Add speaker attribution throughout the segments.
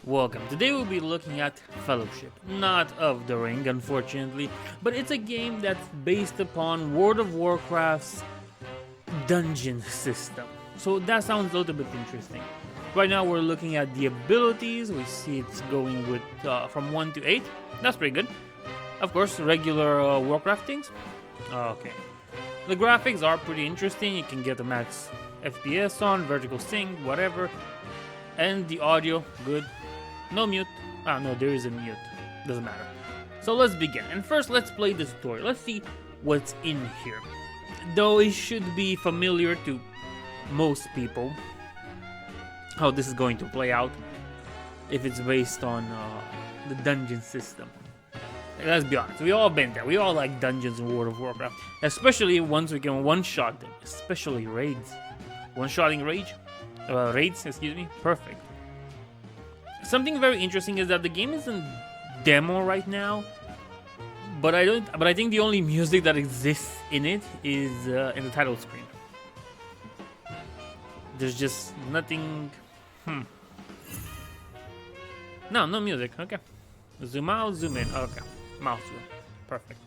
Speaker 1: Welcome. Today we'll be looking at Fellowship, not of the Ring unfortunately, but it's a game that's based upon World of Warcraft's dungeon system. So that sounds a little bit interesting. Right now we're looking at the abilities. We see it's going with from 1 to 8. That's pretty good. Of course, regular Warcraft things. Okay. The graphics are pretty interesting. You can get a max FPS on, vertical sync, whatever. And the audio, good. No mute. Ah, no, there is a mute. Doesn't matter. So let's begin. And first, let's play the story. Let's see what's in here. Though it should be familiar to most people how this is going to play out if it's based on the dungeon system. Let's be honest, we all been there. We all like dungeons in World of Warcraft, especially once we can one-shot them, especially raids. One-shotting raids, excuse me, perfect. Something very interesting is that the game is in demo right now, but I think the only music that exists in it is in the title screen. There's just nothing. No music. Okay. Zoom out, zoom in. Okay. Mouse wheel. Perfect.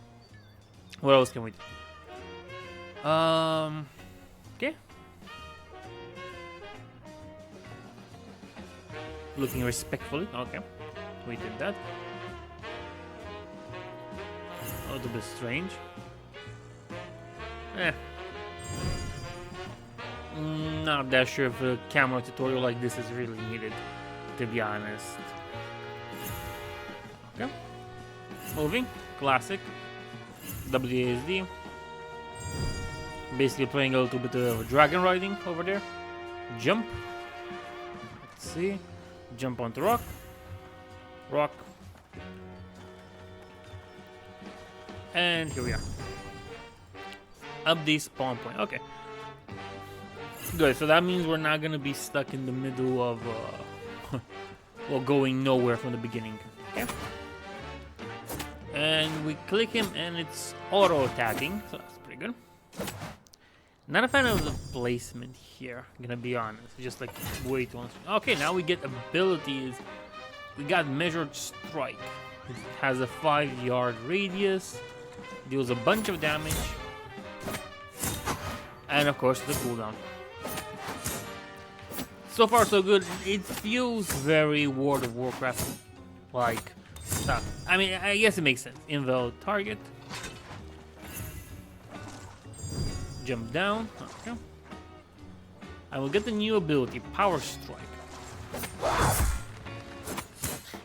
Speaker 1: What else can we do? Okay. Looking respectfully. Okay. We did that. A little bit strange. Not that sure if a camera tutorial like this is really needed, to be honest. Okay. Moving. Classic. WASD. Basically playing a little bit of dragon riding over there. Jump. Let's see. Jump onto rock. Rock. And here we are. Up the spawn point. Okay. Good. So that means we're not gonna be stuck in the middle of well, going nowhere from the beginning. Okay. And we click him and it's auto attacking, so that's pretty good. Not a fan of the placement here, I'm gonna be honest. Just like way too long. Okay, now we get abilities. We got measured strike. It has a 5-yard radius, deals a bunch of damage, and of course the cooldown. So far so good. It feels very World of Warcraft like stuff. I mean, I guess it makes sense. Invalid target. Jump down. Okay. I will get the new ability, Power Strike.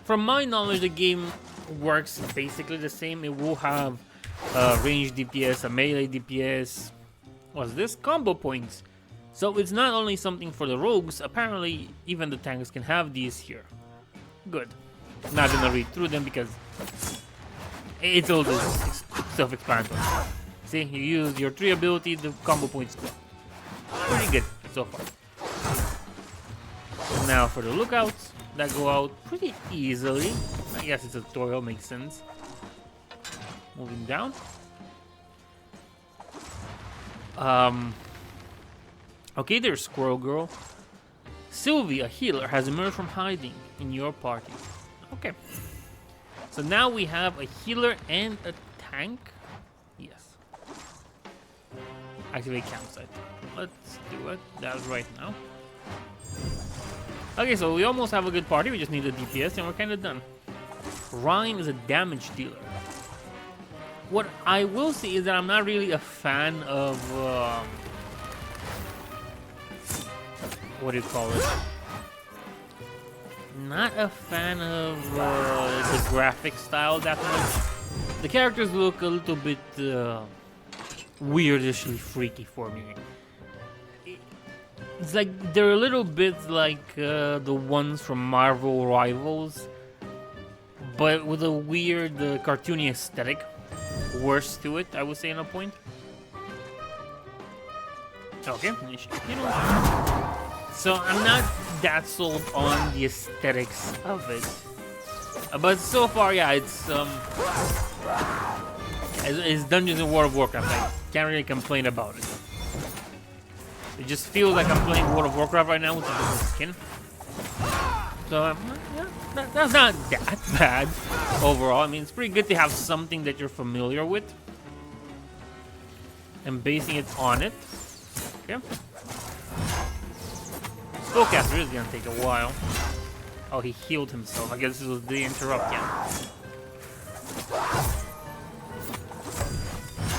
Speaker 1: From my knowledge, the game works basically the same. It will have range DPS, a melee DPS. What's this? Combo points. So it's not only something for the rogues, apparently even the tanks can have these here. Good. Not gonna read through them because it's all self-explanatory. See, you use your 3 ability, the combo points go. Pretty good so far. Now for the lookouts, that go out pretty easily. I guess it's a tutorial, makes sense. Moving down. Okay, there's Squirrel Girl. Sylvie, a healer, has emerged from hiding in your party. Okay. So now we have a healer and a tank. Yes. Activate campsite. Let's do it. That's right now. Okay, so we almost have a good party. We just need a DPS and we're kind of done. Ryan is a damage dealer. What I will say is that I'm not really a fan of what do you call it? Not a fan of the graphic style that much. The characters look a little bit weirdishly freaky for me. It's like they're a little bit like the ones from Marvel Rivals, but with a weird cartoony aesthetic. Worse to it, I would say, in a point. Okay, so I'm not that sold on the aesthetics of it, but so far, yeah, it's Dungeons in World of Warcraft. I can't really complain about it. It just feels like I'm playing World of Warcraft right now with a different skin. So yeah, that's not that bad overall. I mean, it's pretty good to have something that you're familiar with and basing it on it. Okay. Spellcaster is gonna take a while. Oh, he healed himself. I guess this was the interrupt. Yeah.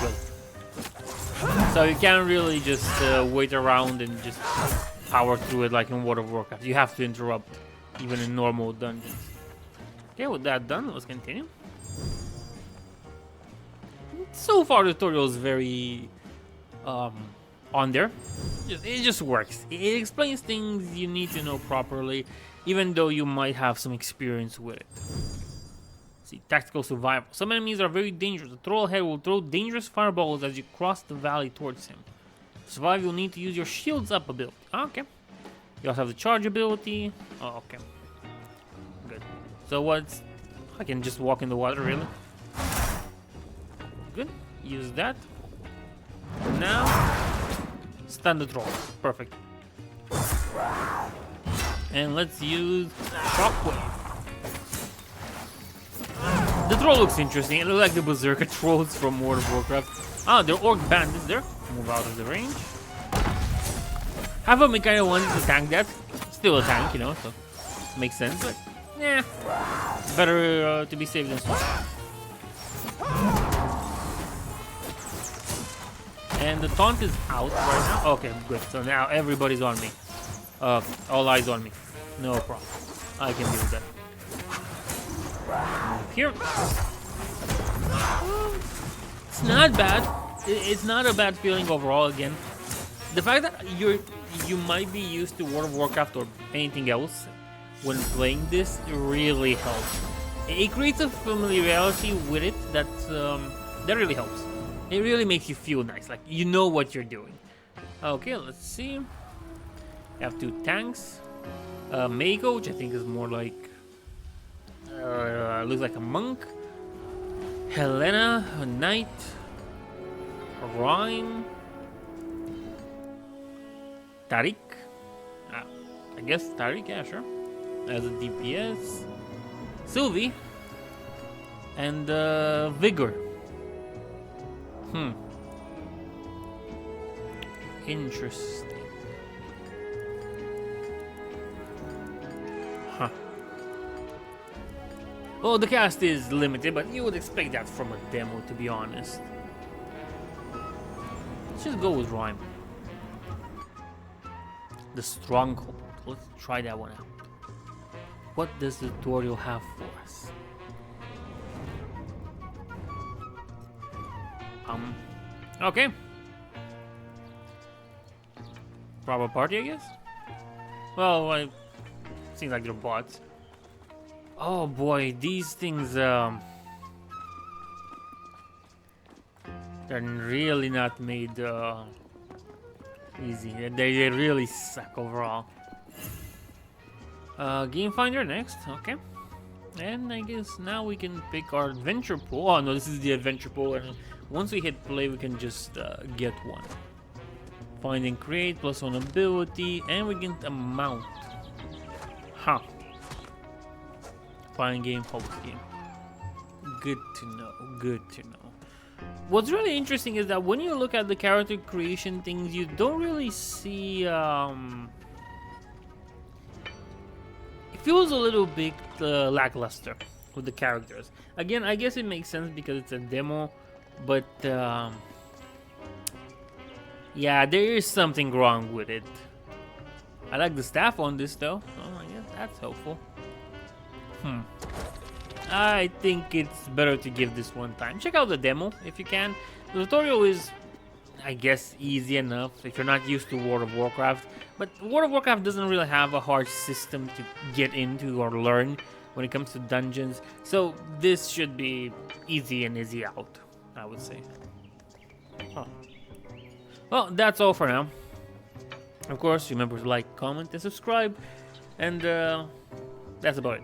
Speaker 1: Good. So you can't really just wait around and just power through it like in World of Warcraft. You have to interrupt, even in normal dungeons. Okay, with that done, let's continue. So far, the tutorial is very on there. It just works. It explains things you need to know properly, even though you might have some experience with it. See, tactical survival. Some enemies are very dangerous. The troll head will throw dangerous fireballs as you cross the valley towards him. To survive, you'll need to use your shields up ability. Okay. You also have the charge ability. Oh, okay. Good. So what's... I can just walk in the water, really? Good. Use that. Now, stun the troll. Perfect. And let's use Shockwave. The troll looks interesting. It looks like the Berserker trolls from World of Warcraft. Ah, they're Orc bandits there. Move out of the range. Half of me kind of wanted to tank that. Still a tank, you know, so makes sense. But yeah, better to be safe than sorry. And the taunt is out right now. Okay, good. So now everybody's on me. All eyes on me. No problem. I can deal with that. Move here. It's not bad. It's not a bad feeling overall. Again, the fact that you might be used to World of Warcraft or anything else when playing this really helps. It creates a familiarity with it that really helps. It really makes you feel nice, like you know what you're doing. Okay, let's see. We have 2 tanks. Mako, which I think is more like looks like a monk. Helena, a knight. Rhyme. Tariq. I guess Tariq, yeah, sure. As a DPS. Sylvie. And Vigor. Interesting. Huh. Well, the cast is limited, but you would expect that from a demo, to be honest. Let's just go with Rhyme. The Stronghold. Let's try that one out. What does the tutorial have for us? Okay. Proper party, I guess? Well, seems like they're bots. Oh boy, these things, they're really not made, easy. They really suck overall. Game Finder next, okay. And I guess now we can pick our adventure pool. Oh no, this is the adventure pool, and once we hit play, we can just get one. Find and create, +1 ability, and we get a mount. Huh. Find game, host game. Good to know, good to know. What's really interesting is that when you look at the character creation things, you don't really see, it feels a little bit lackluster with the characters. Again, I guess it makes sense because it's a demo, but yeah, there is something wrong with it. I like the staff on this though. Oh, I guess that's helpful. I think it's better to give this one time. Check out the demo if you can. The tutorial is, I guess, easy enough if you're not used to World of Warcraft. But World of Warcraft doesn't really have a hard system to get into or learn when it comes to dungeons. So this should be easy and easy out, I would say. Huh. Well, that's all for now. Of course, remember to like, comment, and subscribe. And that's about it.